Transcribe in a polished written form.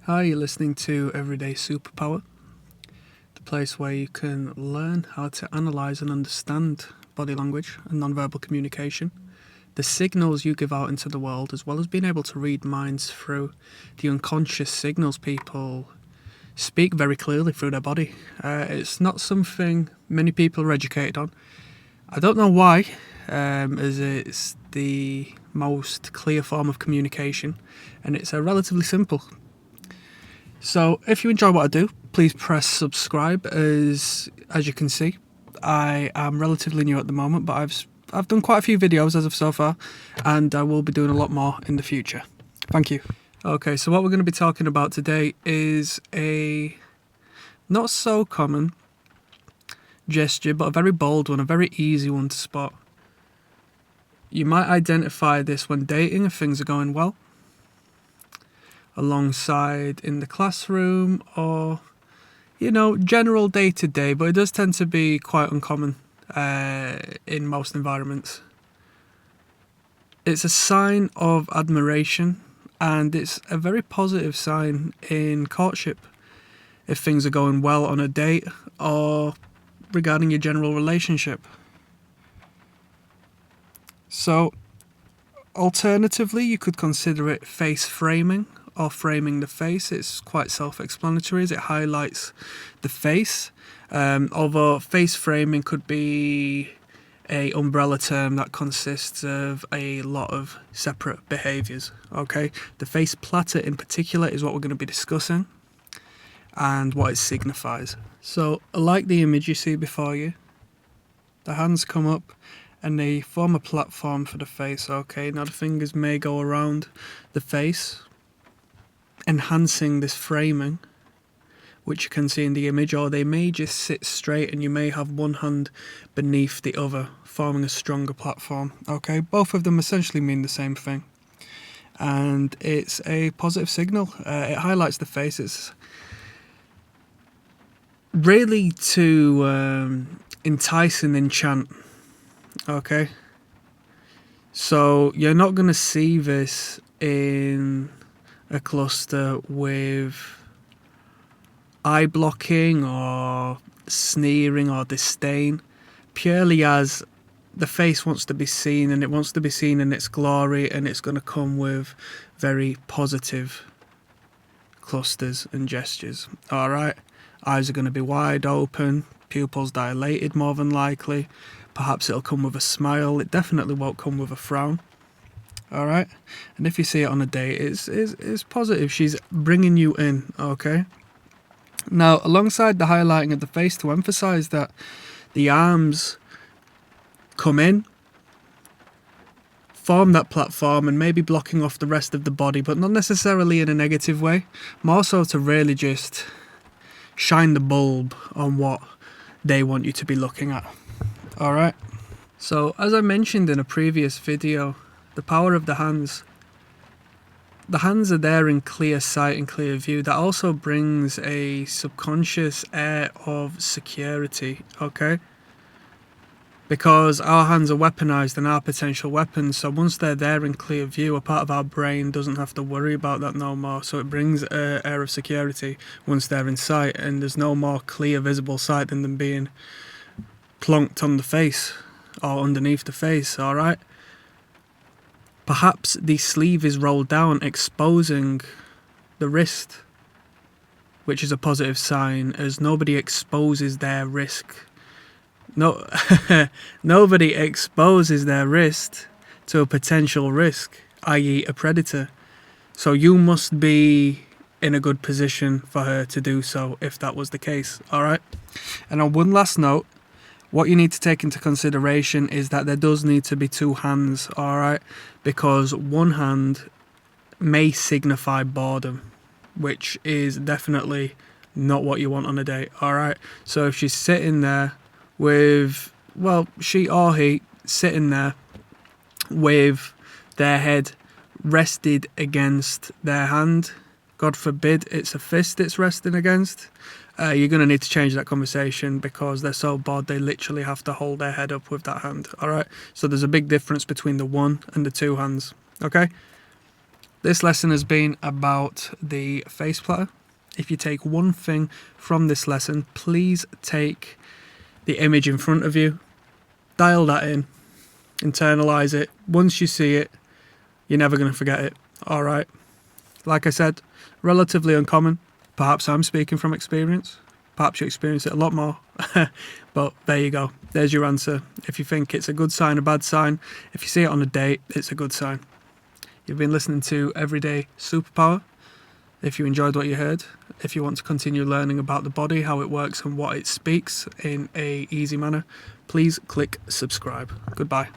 Hi, you're listening to Everyday Superpower, the place where you can learn how to analyze and understand body language and nonverbal communication, the signals you give out into the world, as well as being able to read minds through the unconscious signals people speak very clearly through their body. It's not something many people are educated on. I don't know why, as it's the most clear form of communication and it's relatively simple. So if you enjoy what I do, please press subscribe. As you can see, I am relatively new at the moment, but I've done quite a few videos as of so far, and I will be doing a lot more in the future. Thank you. Okay, so what we're going to be talking about today is a not so common gesture, but a very bold one, a very easy one to spot. You might identify this when dating if things are going well, alongside in the classroom, or general day-to-day, but it does tend to be quite uncommon in most environments. It's a sign of admiration, and it's a very positive sign in courtship if things are going well on a date or regarding your general relationship. So alternatively, you could consider it face framing or framing the face. It's quite self-explanatory as it highlights the face, although face framing could be a umbrella term that consists of a lot of separate behaviours. Okay, the face platter in particular is what we're going to be discussing and what it signifies. So like the image you see before you, the hands come up and they form a platform for the face. Okay, now the fingers may go around the face, enhancing this framing, which you can see in the image, or they may just sit straight and you may have one hand beneath the other, forming a stronger platform. Okay, both of them essentially mean the same thing, and it's a positive signal. It highlights the face. It's really to entice and enchant. Okay, so you're not going to see this in a cluster with eye blocking or sneering or disdain, purely as the face wants to be seen, and it wants to be seen in its glory, and it's going to come with very positive clusters and gestures. Alright, eyes are going to be wide open, pupils dilated more than likely, perhaps it'll come with a smile, it definitely won't come with a frown. Alright, and if you see it on a date, it's positive. She's bringing you in. Okay, now alongside the highlighting of the face, to emphasize that the arms come in, form that platform, and maybe blocking off the rest of the body, but not necessarily in a negative way, more so to really just shine the bulb on what they want you to be looking at. Alright, so as I mentioned in a previous video, the power of the hands. The hands are there in clear sight and clear view. That also brings a subconscious air of security, okay? Because our hands are weaponized and are potential weapons, so once they're there in clear view, a part of our brain doesn't have to worry about that no more. So it brings an air of security once they're in sight, and there's no more clear visible sight than them being plonked on the face or underneath the face, alright? Perhaps the sleeve is rolled down, exposing the wrist, which is a positive sign, as nobody exposes their wrist. No, nobody exposes their wrist to a potential risk, i.e. a predator. So you must be in a good position for her to do so if that was the case, alright? And on one last note, what you need to take into consideration is that there does need to be two hands, alright? Because one hand may signify boredom, which is definitely not what you want on a date, alright? So if she's sitting there with, well, she or he sitting there with their head rested against their hand, God forbid it's a fist it's resting against, you're going to need to change that conversation, because they're so bored they literally have to hold their head up with that hand. Alright, so there's a big difference between the one and the two hands. Okay, This lesson has been about the face platter. If you take one thing from this lesson, please take the image in front of you, dial that in, internalize it. Once you see it, you're never going to forget it. All right. Like I said, relatively uncommon. Perhaps I'm speaking from experience. Perhaps you experience it a lot more. But there you go. There's your answer. If you think it's a good sign, a bad sign, if you see it on a date, it's a good sign. You've been listening to Everyday Superpower. If you enjoyed what you heard, if you want to continue learning about the body, how it works and what it speaks in an easy manner, please click subscribe. Goodbye.